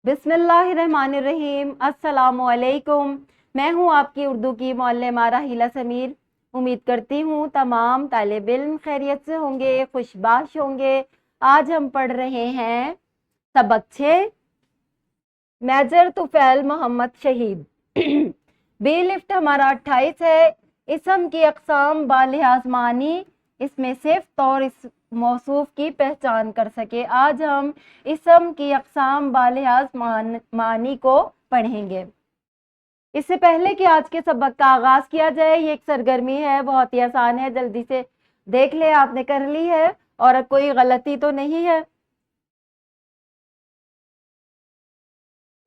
बिस्मिल्लाहिर्रहमानिर्रहीम। अस्सलामुअलैकुम। मैं हूँ आपकी उर्दू की मौल्लमा राहिला समीर। उम्मीद करती हूँ तमाम तालिब इल्म खैरियत से होंगे, खुशबाश होंगे। आज हम पढ़ रहे हैं सबक 6, मेजर तुफैल मोहम्मद शहीद। बी लिफ्ट हमारा 28 है। इसम की अक़साम बालिहाज़ मानी, इसमें सिफ्त और इस मौसूफ की पहचान कर सके। आज हम इसम की अक़साम बालिहाज़ मानी को पढ़ेंगे। इससे पहले कि आज के सबक का आगाज किया जाए, ये एक सरगर्मी है, बहुत ही आसान है, जल्दी से देख ले। आपने कर ली है और कोई गलती तो नहीं है।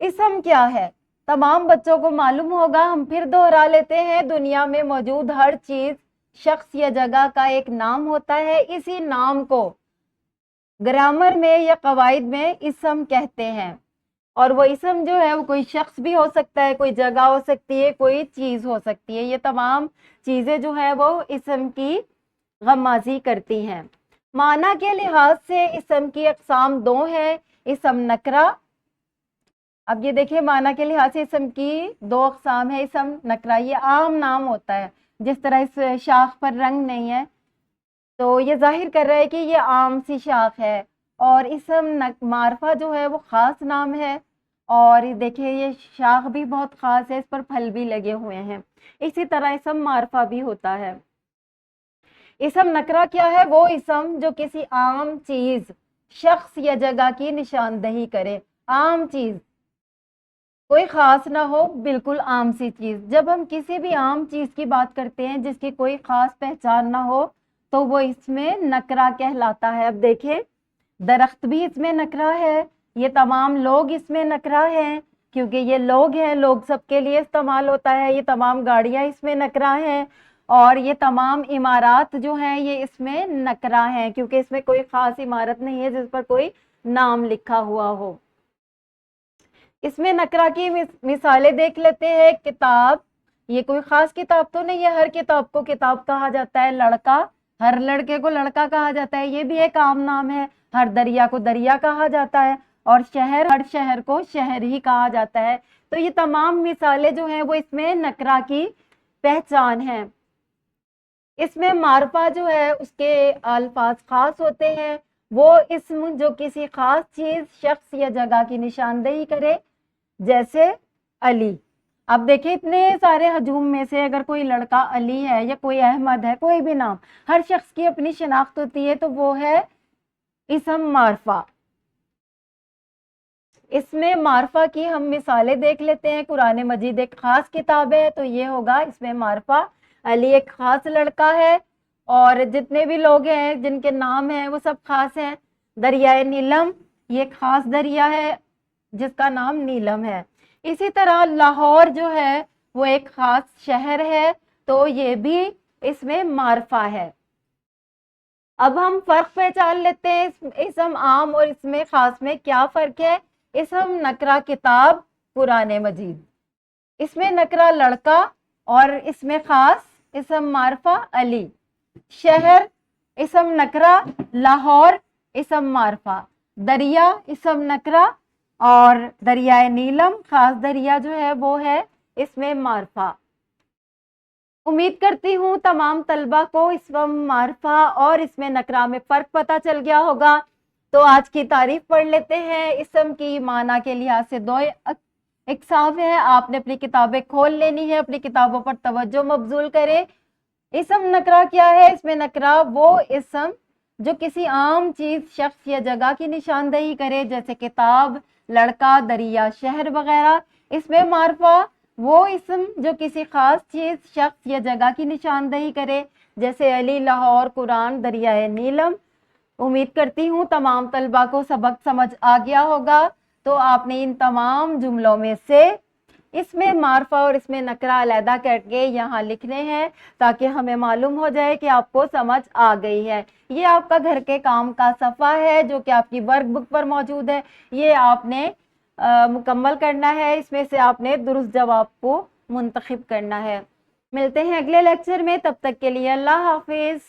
इसम क्या है तमाम बच्चों को मालूम होगा, हम फिर दोहरा लेते हैं। दुनिया में मौजूद हर चीज, शख्स या जगह का एक नाम होता है। इसी नाम को ग्रामर में या कवायद में इसम कहते हैं। और वो इसम जो है वो कोई शख्स भी हो सकता है, कोई जगह हो सकती है, कोई चीज हो सकती है। ये तमाम चीजें जो है वो इसम की गमाजी करती हैं। माना के लिहाज से इसम की अक़साम 2 है, इसम नकरा। अब ये देखिए, माना के लिहाज से इसम की 2 अक़साम है। इसम नकरा ये आम नाम होता है, जिस तरह इस शाख पर रंग नहीं है तो ये जाहिर कर रहा है कि ये आम सी शाख है। और इसम मारफा जो है वो ख़ास नाम है। और देखिए ये शाख भी बहुत ख़ास है, इस पर फल भी लगे हुए हैं। इसी तरह इसम मारफा भी होता है। इसम नकरा क्या है? वो इसम जो किसी आम चीज, शख्स या जगह की निशानदही करे। आम चीज, कोई खास ना हो, बिल्कुल आम सी चीज। जब हम किसी भी आम चीज की बात करते हैं जिसकी कोई खास पहचान ना हो तो वो इसमें नकरा कहलाता है। अब देखें, दरख्त भी इसमें नकरा है, ये तमाम लोग इसमें नकरा हैं क्योंकि ये लोग हैं, लोग सबके लिए इस्तेमाल होता है। ये तमाम गाड़ियां इसमें नकरा हैं और ये तमाम इमारत जो हैं ये इसमें नकरा हैं क्योंकि इसमें कोई खास इमारत नहीं है जिस पर कोई नाम लिखा हुआ हो। इसमें नकरा की मिसालें देख लेते हैं। किताब, ये कोई खास किताब तो नहीं है, हर किताब को किताब कहा जाता है। लड़का, हर लड़के को लड़का कहा जाता है, ये भी एक आम नाम है। हर दरिया को दरिया कहा जाता है। और शहर, हर शहर को शहर ही कहा जाता है। तो ये तमाम मिसालें जो हैं वो इसमें नकरा की पहचान है। इसमें मारफा जो है उसके अल्फाज खास होते हैं। वो इस्म जो किसी खास चीज, शख्स या जगह की निशानदेही करे, जैसे अली। अब देखिए, इतने सारे हजूम में से अगर कोई लड़का अली है या कोई अहमद है, कोई भी नाम, हर शख्स की अपनी शिनाख्त होती है, तो वो है इसम मारफा। इसमें मारफा की हम मिसालें देख लेते हैं। कुरान मजीद एक खास किताब है तो ये होगा इसमें मारफा। अली एक खास लड़का है और जितने भी लोग हैं जिनके नाम हैं वो सब खास हैं। दरियाए नीलम, ये खास दरिया है जिसका नाम नीलम है। इसी तरह लाहौर जो है वो एक खास शहर है तो ये भी इसमें मारफा है। अब हम फर्क पहचान लेते हैं, इसम आम और इसमें खास में क्या फर्क है। इसम नकरा किताब, कुरान मजीद, इसमें नकरा लड़का और इसमें खास इसम मारफा अली। शहर, इसम नकरा लाहौर, इसम मारफा। दरिया, इसम नकरा और दरियाए नीलम, खास दरिया जो है वो है इसमें मारफा। उम्मीद करती हूँ तमाम तलबा को इसम मारफा और इसमें नकरा में फर्क पता चल गया होगा। तो आज की तारीफ पढ़ लेते हैं। इसम की माना के लिहाज से 2 इकसाम है। आपने अपनी किताबें खोल लेनी है, अपनी किताबों पर तवज्जो मबजूल करें। इसम नकरा क्या है? इसमें नकरा वो इसम जो किसी आम चीज, शख्स या जगह की निशानदेही करे, जैसे किताब, लड़का, दरिया, शहर वगैरह। इसमें मारफा वो इसम जो किसी खास चीज, शख्स या जगह की निशानदेही करे, जैसे अली, लाहौर, कुरान, दरियाए नीलम। उम्मीद करती हूँ तमाम तलबा को सबक समझ आ गया होगा। तो आपने इन तमाम जुमलों में से इसमें मारफा और इसमें नकरा अलहदा करके यहाँ लिखने हैं ताकि हमें मालूम हो जाए कि आपको समझ आ गई है। ये आपका घर के काम का सफ़ा है जो कि आपकी वर्क बुक पर मौजूद है। ये आपने मुकम्मल करना है। इसमें से आपने दुरुस्त जवाब को मुंतखब करना है। मिलते हैं अगले लेक्चर में, तब तक के लिए अल्लाह हाफिज।